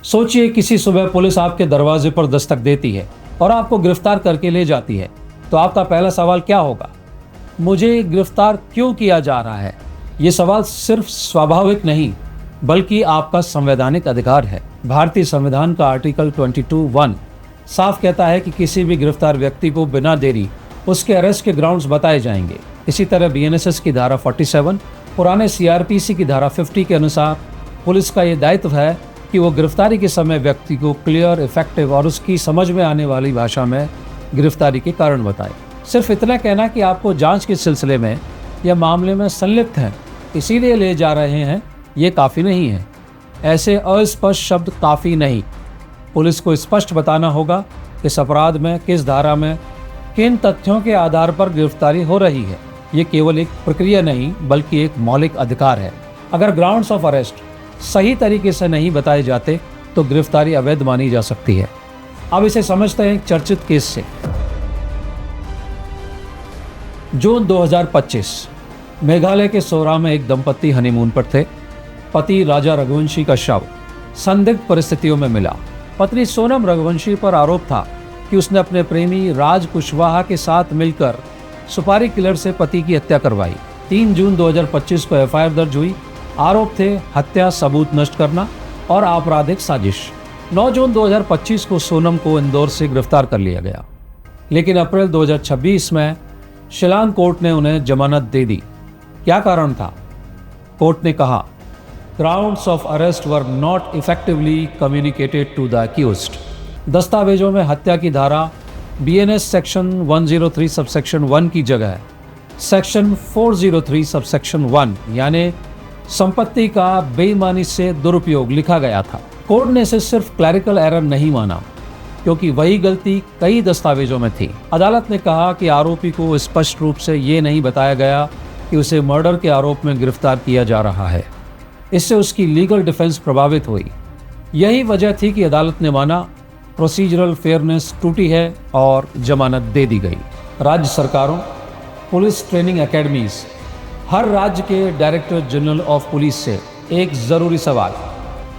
सोचिए किसी सुबह पुलिस आपके दरवाजे पर दस्तक देती है और आपको गिरफ्तार करके ले जाती है, तो आपका पहला सवाल क्या होगा? मुझे गिरफ्तार क्यों किया जा रहा है? ये सवाल सिर्फ स्वाभाविक नहीं बल्कि आपका संवैधानिक अधिकार है। भारतीय संविधान का आर्टिकल 22(1) साफ कहता है कि किसी भी गिरफ्तार व्यक्ति को बिना देरी उसके अरेस्ट के ग्राउंड्स बताए जाएंगे। इसी तरह बीएनएसएस की धारा 47, पुराने सीआरपीसी की धारा 50 के अनुसार पुलिस का ये दायित्व है कि वो गिरफ्तारी के समय व्यक्ति को क्लियर, इफेक्टिव और उसकी समझ में आने वाली भाषा में गिरफ्तारी के कारण बताए। सिर्फ इतना कहना कि आपको जांच के सिलसिले में या मामले में संलिप्त हैं, इसीलिए ले जा रहे हैं, ये काफ़ी नहीं है। ऐसे अस्पष्ट शब्द काफ़ी नहीं। पुलिस को स्पष्ट बताना होगा इस अपराध में किस धारा में किन तथ्यों के आधार पर गिरफ्तारी हो रही है। ये केवल एक प्रक्रिया नहीं बल्कि एक मौलिक अधिकार है। अगर ग्राउंड्स ऑफ अरेस्ट सही तरीके से नहीं बताए जाते तो गिरफ्तारी अवैध मानी जा सकती है। अब इसे समझते हैं एक चर्चित केस से। जून 2025, मेघालय के सोरा में एक दंपत्ति हनीमून पर थे। पति राजा रघुवंशी का शव संदिग्ध परिस्थितियों में मिला। पत्नी सोनम रघुवंशी पर आरोप था कि उसने अपने प्रेमी राज कुशवाहा के साथ मिलकर सुपारी किलर से पति की हत्या करवाई। 3 जून 2025 को एफआईआर दर्ज हुई। आरोप थे हत्या, सबूत नष्ट करना और आपराधिक साजिश। 9 जून 2025 को सोनम को इंदौर से गिरफ्तार कर लिया गया, लेकिन अप्रैल 2026 में शिलांग कोर्ट ने उन्हें जमानत दे दी। क्या कारण था? कोर्ट ने कहा, grounds of arrest were not effectively communicated to the accused. दस्तावेजों में हत्या की धारा बीएनएस सेक्शन 103 सबसेक्शन 1 की जगह सेक्शन 403 सबसेक्शन 1 यानी संपत्ति का बेईमानी से दुरुपयोग लिखा गया था। कोर्ट ने इसे सिर्फ क्लैरिकल एरर नहीं माना, क्योंकि वही गलती कई दस्तावेजों में थी। अदालत ने कहा कि आरोपी को स्पष्ट रूप से ये नहीं बताया गया कि उसे मर्डर के आरोप में गिरफ्तार किया जा रहा है। इससे उसकी लीगल डिफेंस प्रभावित हुई। यही वजह थी कि अदालत ने माना प्रोसीजरल फेयरनेस टूटी है और जमानत दे दी गई। राज्य सरकारों, पुलिस ट्रेनिंग एकेडमीज, हर राज्य के डायरेक्टर जनरल ऑफ पुलिस से एक ज़रूरी सवाल,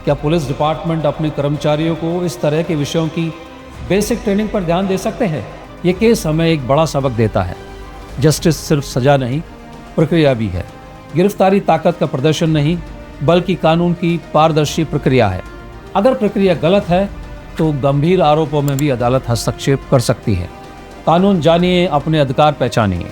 क्या पुलिस डिपार्टमेंट अपने कर्मचारियों को इस तरह के विषयों की बेसिक ट्रेनिंग पर ध्यान दे सकते हैं? ये केस हमें एक बड़ा सबक देता है। जस्टिस सिर्फ सजा नहीं, प्रक्रिया भी है। गिरफ्तारी ताकत का प्रदर्शन नहीं बल्कि कानून की पारदर्शी प्रक्रिया है। अगर प्रक्रिया गलत है तो गंभीर आरोपों में भी अदालत हस्तक्षेप कर सकती है। कानून जानिए, अपने अधिकार पहचानिए।